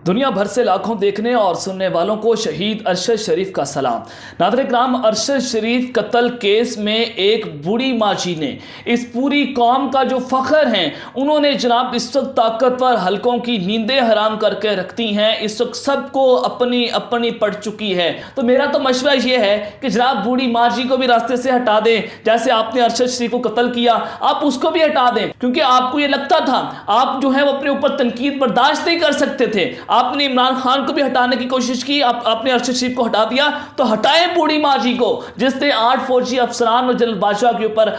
دنیا بھر سے لاکھوں دیکھنے اور سننے والوں کو شہید ارشد شریف کا سلام۔ ناظرین کرام، ارشد شریف قتل کیس میں ایک بوڑھی ماں جی نے اس پوری قوم کا جو فخر ہیں، انہوں نے جناب اس وقت طاقتور حلقوں کی نیندیں حرام کر کے رکھتی ہیں۔ اس وقت سب کو اپنی اپنی پڑ چکی ہے۔ تو میرا تو مشورہ یہ ہے کہ جناب بوڑھی ماں جی کو بھی راستے سے ہٹا دیں، جیسے آپ نے ارشد شریف کو قتل کیا، آپ اس کو بھی ہٹا دیں، کیونکہ آپ کو یہ لگتا تھا، آپ جو ہے وہ اپنے اوپر تنقید برداشت نہیں کر سکتے تھے، آپ نے عمران خان کو بھی ہٹانے کی کوشش کی، آپ نے ارشد شریف کو ہٹا دیا، تو ہٹائیں بوڑھی ماں جی کو، جس نے 8 فوجی افسران اور جنرل باجوہ کے اوپر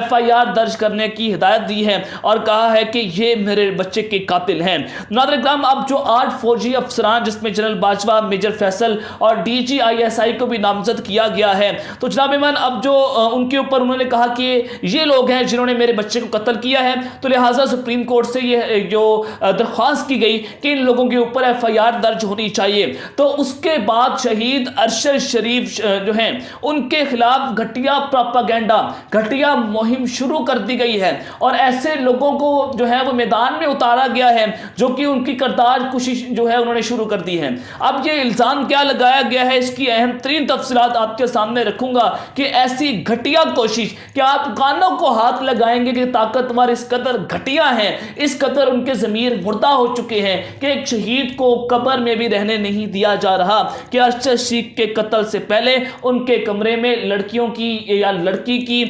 FIR درج کرنے کی ہدایت دی ہے اور کہا ہے کہ یہ میرے بچے کے قاتل ہیں۔ ناظرین کرام، اب جو 8 فوجی افسران جس میں جنرل باجوہ، میجر فیصل اور DG ISI کو بھی نامزد کیا گیا ہے، تو جناب ایمان اب جو ان کے اوپر انہوں نے کہا کہ یہ لوگ ہیں جنہوں نے میرے بچے کو قتل کیا ہے، تو لہٰذا سپریم کورٹ سے یہ جو درخواست کی گئی کہ ان لوگوں کے اوپر FIR درج ہونی چاہیے۔ تو اس کے بعد شہید ارشد شریف جو ہیں ان کے خلاف گھٹیا پراپاگینڈا، گھٹیا مہم شروع کر دی گئی ہے اور ایسے لوگوں کو جو ہے وہ میدان میں اتارا گیا ہے جو کہ ان کی کردار کشی جو ہے انہوں نے شروع کر دی ہے۔ اب یہ الزام کیا لگایا گیا ہے، اس کی اہم ترین تفصیلات آپ کے سامنے رکھوں گا کہ ایسی گھٹیا کوشش کہ آپ کانوں کو ہاتھ لگائیں گے کہ طاقتور اس قدر گھٹیا ہیں، اس قدر ان کے ضمیر مردہ ہو چکے ہیں کہ ایک شہید کو قبر میں بھی رہنے نہیں دیا جا رہا کہ ارشد شریف کے قتل سے پہلے ان کے کمرے میں لڑکیوں کی یا لڑکی کی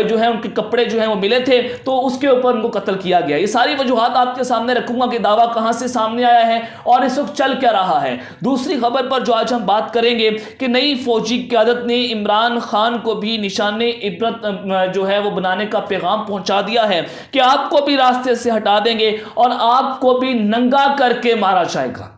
جو ہے ان کے کپڑے جو ہیں وہ ملے تھے، تو اس کے اوپر ان کو قتل کیا گیا۔ یہ ساری وجوہات آپ کے سامنے رکھوں گا کہ دعویٰ کہاں سے سامنے آیا ہے اور اس وقت چل کیا رہا ہے۔ دوسری خبر پر جو آج ہم بات کریں گے کہ نئی فوجی قیادت نے عمران خان کو بھی نشان عبرت جو ہے وہ بنانے کا پیغام پہنچا دیا ہے کہ آپ کو بھی راستے سے ہٹا دیں گے اور آپ کو بھی ننگا کر کے مارا جائے گا۔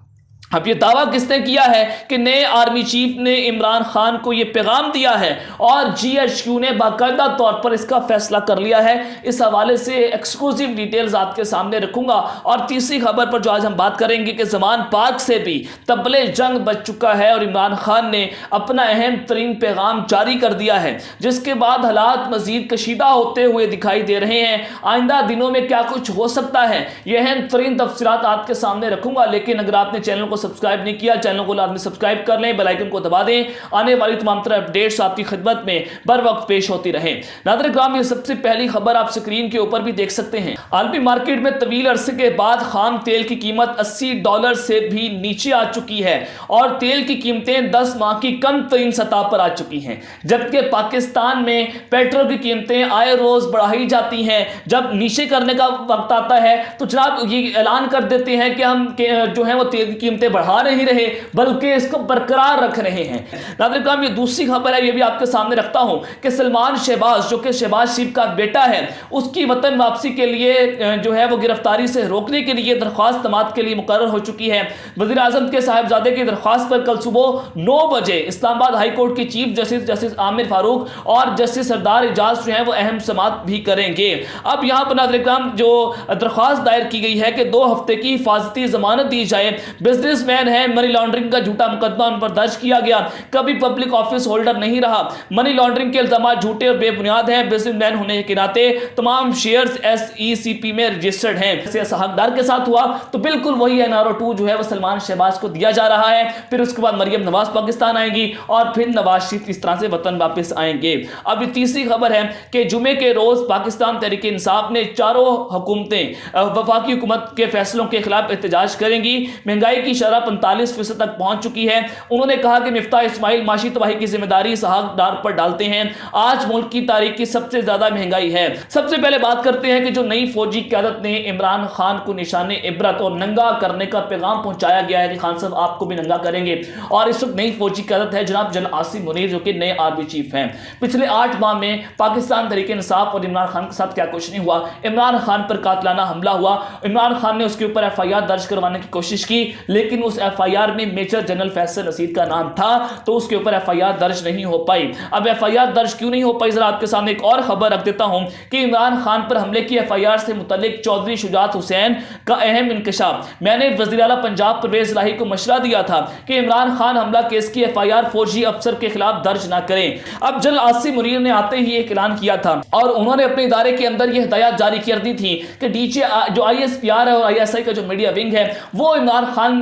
اب یہ دعویٰ کس نے کیا ہے کہ نئے آرمی چیف نے عمران خان کو یہ پیغام دیا ہے اور GHQ نے باقاعدہ طور پر اس کا فیصلہ کر لیا ہے۔ اس حوالے سے ایکسکلوزیو ڈیٹیلز آپ کے سامنے رکھوں گا۔ اور تیسری خبر پر جو آج ہم بات کریں گے کہ زمان پاک سے بھی طبلِ جنگ بج چکا ہے اور عمران خان نے اپنا اہم ترین پیغام جاری کر دیا ہے، جس کے بعد حالات مزید کشیدہ ہوتے ہوئے دکھائی دے رہے ہیں۔ آئندہ دنوں میں کیا کچھ ہو سکتا ہے، یہ اہم ترین تفصیلات آپ کے سامنے رکھوں گا۔ لیکن اگر آپ نے چینل کو سبسکرائب نہیں کیا، چینل کو لازمی سبسکرائب کر لیں، بیل آئیکن کو دبا دیں، آنے والی تمام طرح اپڈیٹس آپ کی خدمت میں بر وقت پیش ہوتی رہیں۔ ناظرین کرام، یہ سب سے پہلی خبر آپ سکرین کے اوپر بھی دیکھ سکتے ہیں۔ عالمی مارکیٹ میں طویل عرصے کے بعد خام تیل کی قیمت $80 سے بھی نیچے آ چکی ہے اور تیل کی قیمتیں 10 ماہ کی کم ترین سطح پر آ چکی ہیں، جبکہ پاکستان میں پیٹرول کی قیمتیں آئے روز بڑھائی جاتی ہیں۔ جب نیچے کرنے کا وقت آتا ہے تو جناب یہ اعلان کر دیتے ہیں کہ ہم جو ہے وہ تیل کی قیمتیں بڑھا نہیں رہے بلکہ اس کو برقرار رکھ رہے ہیں۔ ناظرین کرام، یہ دوسری خبر ہے، یہ بھی آپ کے سامنے رکھتا ہوں کہ سلمان شہباز جو کہ شہباز شریف کا بیٹا ہے، اس کی وطن واپسی کے لیے جو ہے وہ گرفتاری سے روکنے کے لیے درخواست سماعت کے لیے مقرر ہو چکی ہے۔ وزیر اعظم کے صاحبزادے کی درخواست پر کل صبح 9 بجے اسلام آباد ہائی کورٹ کے چیف جسٹس عامر فاروق اور جسٹس سردار اعجاز جو ہیں وہ اہم سماعت بھی کریں گے۔ اب یہاں پر ناظرین کرام جو درخواست دائر کی گئی ہے کہ 2 ہفتے کی حفاظتی ضمانت دی جائے۔ بزنس مین ہے، منی لانڈرنگ کا جھوٹا مقدمہ ان پر درج کیا گیا، کبھی پبلک آفس ہولڈر نہیں رہا، منی لانڈرنگ کے الزامات جھوٹے اور بے بنیاد ہیں، بزنس مین ہونے کے ناطے تمام شیئرز SECP میں رجسٹرڈ ہیں۔ جیسے حقدار کے ساتھ ہوا تو بالکل وہی NRO2 جو ہے وہ سلمان شہباز کو دیا جا رہا ہے، پھر اس کے بعد مریم نواز پاکستان آئیں گی اور پھر نواز شریف اس طرح سے وطن واپس آئیں گے۔ اب یہ تیسری خبر ہے کہ جمعے کے روز پاکستان تحریک انصاف نے چاروں حکومتیں وفاقی حکومت کے فیصلوں کے خلاف احتجاج کریں گی۔ مہنگائی کی شرح 45% تک پہنچ چکی ہے۔ انہوں نے کہا کہ مفتاح اسماعیل معاشی تباہی کی ذمہ داری اسحاق ڈار پر ڈالتے ہیں۔ آج ملک کی تاریخ کی سب سے زیادہ مہنگائی ہے۔ سب سے پہلے بات کرتے ہیں کہ جو نئی فوجی قیادت نے عمران خان کو نشان عبرت اور ننگا کرنے کا پیغام پہنچایا گیا ہے کہ خان صاحب آپ کو بھی ننگا کریں گے، اور اس وقت نئی فوجی قیادت ہے جناب جنرل عاصم منیر جو کہ نئے آرمی چیف ہیں۔ پچھلے 8 ماہ میں پاکستان تحریک انصاف اور عمران خان کے ساتھ کیا کچھ نہیں ہوا۔ عمران خان پر قاتلانہ حملہ ہوا، عمران خان نے اس کے اوپر FIR درج کروانے کی کوشش کی، لیکن اس FIR میں میجر جنرل فیصل رشید کا نام تھا تو اس کے اوپر FIR درج نہیں ہو پائی۔ اب FIR درج کیوں نہیں ہو پائی، ذرا آپ کے سامنے ایک اور خبر رکھ دیتا ہوں کہ عمران خان پر حملے کی FIR سے متعلق چودھری شجاعت حسین کا اہم انکشاف۔ میں نے وزیر اعلیٰ پنجاب پرویز الہی کو مشورہ دیا تھا کہ عمران خان حملہ کیس کی FIR فوجی افسر کے خلاف درج نہ کریں۔ اب جنرل عاصم منیر نے آتے ہی ایک اعلان کیا تھا اور انہوں نے اپنے ادارے کے اندر یہ ہدایات جاری کر دی تھی کہ DG جو ISPR ہے اور ISI کا جو میڈیا ونگ ہے وہ عمران خان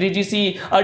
DGC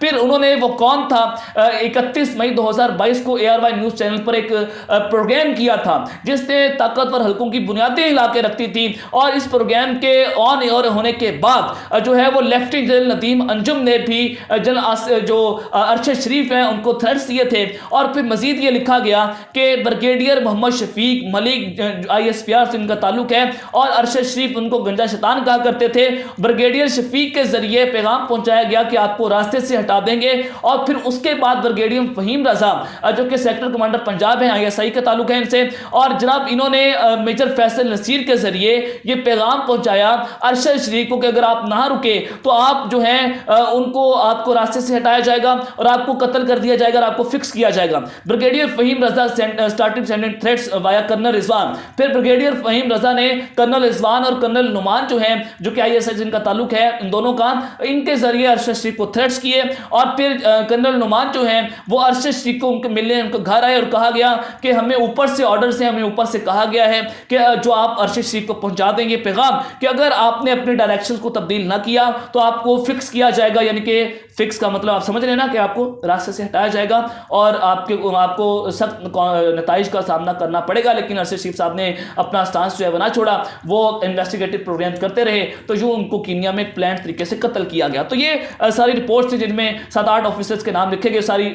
پھر انہوں نے وہ کون تھا 31 مئی 2022 کو ARY نیوز چینل پر ایک پروگرام کیا تھا جس نے طاقتور حلقوں کی بنیادیں ہلا کے رکھتی تھی, اور اس پروگرام کے آن ایئر ہونے کے بعد جو ہے وہ لیفٹیننٹ جنرل ندیم انجم نے بھی جو ارشد شریف ہیں ان کو تھریٹس دیے تھے. اور پھر مزید یہ لکھا گیا کہ بریگیڈیئر محمد شفیق ملک ISPR سے ان کا تعلق ہے, اور ارشد شریف ان کو گنجا شیطان کہا کرتے تھے. بریگیڈیئر شفیق کے ذریعے پیغام پہنچایا گیا کہ آپ کو راستے سے ہٹا دیں گے, اور پھر اس کے بعد بریگیڈیئر فہیم رضا جو کہ سیکٹر کمانڈر پنجاب ہیں, ISI کا تعلق ہے ان سے, اور جناب انہوں نے میجر فیصل نصیر کے ذریعے یہ پیغام پہنچایا ارشد شریف کو کہ اگر آپ نہ رکے تو آپ جو ہیں ان کو آپ کو راستے سے ہٹایا جائے گا اور آپ کو قتل کر دیا جائے گا اور آپ کو فکس کیا جائے گا. بریگیڈیئر فہیم رضا سٹارٹڈ سینڈنگ تھریٹس وایا کرنل رضوان. پھر بریگیڈیئر فہیم رضا نے کرنل رضوان اور کرنل نعمان جو ہیں جو کہ ISI جن کا تعلق ہے ان دونوں کا, ان کے ذریعے ارشد شریف کو تھریٹس کیے. اور پھر کرنل نعمان جو ہیں وہ ارشد شریف کو ان کے ملنے ان کو گھر آئے اور کہا گیا کہ ہمیں اوپر سے آرڈر سے ہمیں اوپر سے کہا گیا ہے کہ جو آپ ارشد شریف کو پہنچا دیں گے پیغام کہ اگر آپ نے اپنے ڈائریکشنز کو تبدیل نہ کیا تو آپ کو فکس کیا جائے گا. یعنی کہ فکس کا مطلب آپ سمجھ رہے ہیں نا کہ آپ کو راستے سے ہٹایا جائے گا اور آپ کو سخت نتائج کا سامنا کرنا پڑے گا. لیکن ارشد شریف صاحب نے اپنا سٹانس جو ہے بنا چھوڑا, وہ انویسٹیگیٹو پروگرام کرتے رہے, تو جو ان کو کینیا میں پلانڈ طریقے سے قتل کیا گیا. تو یہ ساری رپورٹس تھی جن میں 7-8 آفیسرز کے نام لکھے گئے. ساری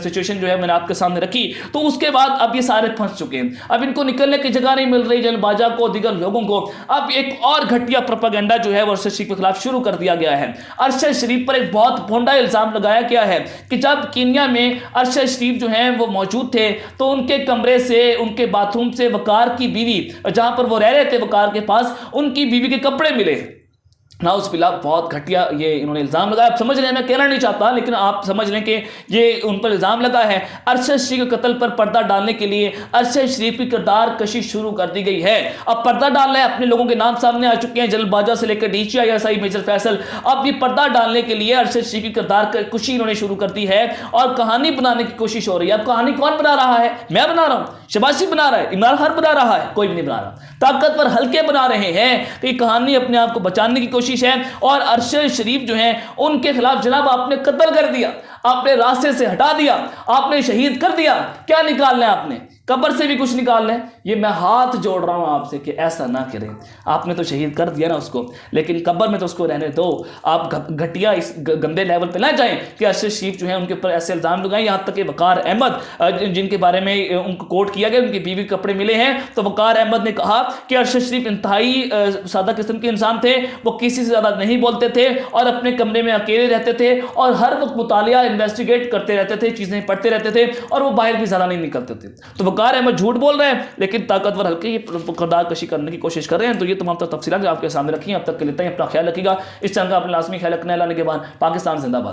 سچویشن جو ہے میں نے آپ کے سامنے رکھی. تو اس کے بعد اب یہ سارے پھنس چکے ہیں, اب ان کو نکلنے کی جگہ نہیں مل رہی جنرل باجوہ کو, دیگر لوگوں کو. اب ایک اور گھٹیا پروپیگنڈا جو ہے وہ ارشد شریف کے خلاف شروع کر دیا گیا ہے. ارشد شریف پر ایک بہت بھونڈا الزام لگایا گیا ہے کہ جب کینیا میں ارشد شریف جو ہیں وہ موجود تھے تو ان کے کمرے سے, ان کے باتھ روم سے وقار کی بیوی, جہاں پر وہ رہ رہے تھے وقار کے پاس, ان کی بیوی کے کپڑے ملے. ناؤز باللہ, بہت گھٹیا یہ انہوں نے الزام لگایا. آپ سمجھ رہے ہیں, میں کہنا نہیں چاہتا لیکن آپ سمجھ لیں کہ یہ ان پر الزام لگا ہے. ارشد شریف کے قتل پر پردہ ڈالنے کے لیے ارشد شریف کی کردار کشی شروع کر دی گئی ہے. اب پردہ ڈالنا ہے, اپنے لوگوں کے نام سامنے آ چکے ہیں, جنرل باجوہ سے لے کر DG ISI میجر فیصل. اب یہ پردہ ڈالنے کے لیے ارشد شریف کی کردار کشی انہوں نے شروع کر دی ہے اور کہانی بنانے کی کوشش ہو رہی ہے. اب کہانی کون بنا رہا ہے؟ میں بنا رہا ہوں, شباشی بنا رہا ہے, عمران خان بنا رہا ہے, کوئی بھی نہیں بنا رہا. طاقتور حلقے بنا رہے ہیں کہ یہ کہانی اپنے آپ کو بچانے کی کوشش ہے. اور ارشد شریف جو ہیں ان کے خلاف جناب آپ نے قتل کر دیا, آپ نے راستے سے ہٹا دیا, آپ نے شہید کر دیا. کیا نکالنا ہے آپ نے؟ قبر سے بھی کچھ نکال لیں. یہ میں ہاتھ جوڑ رہا ہوں آپ سے کہ ایسا نہ کریں. آپ نے تو شہید کر دیا نا اس کو, لیکن قبر میں تو اس کو رہنے دو. آپ گھٹیا اس گندے لیول پہ نہ جائیں کہ ارشد شریف جو ہیں ان کے اوپر ایسے الزام لگائیں. یہاں تک کہ وقار احمد جن کے بارے میں ان کو کوٹ کیا گیا, ان کی بیوی کے کپڑے ملے ہیں, تو وقار احمد نے کہا کہ ارشد شریف انتہائی سادہ قسم کے انسان تھے, وہ کسی سے زیادہ نہیں بولتے تھے اور اپنے کمرے میں اکیلے رہتے تھے اور ہر وقت مطالعہ انویسٹیگیٹ کرتے رہتے تھے, چیزیں پڑھتے رہتے تھے اور وہ باہر بھی زیادہ نہیں نکلتے تھے. تو وقار احمد جھوٹ بول رہے ہیں لیکن طاقتور حلقے یہ کردار کشی کرنے کی کوشش کر رہے ہیں. تو یہ تمام تفصیلات جو آپ کے سامنے رکھی ہیں, اب تک کے لیے اب تک خیال رکھیے گا. اس چینل کا اپنا لازمی خیال رکھنا ہے. اللہ نگہبان. پاکستان زندہ باد.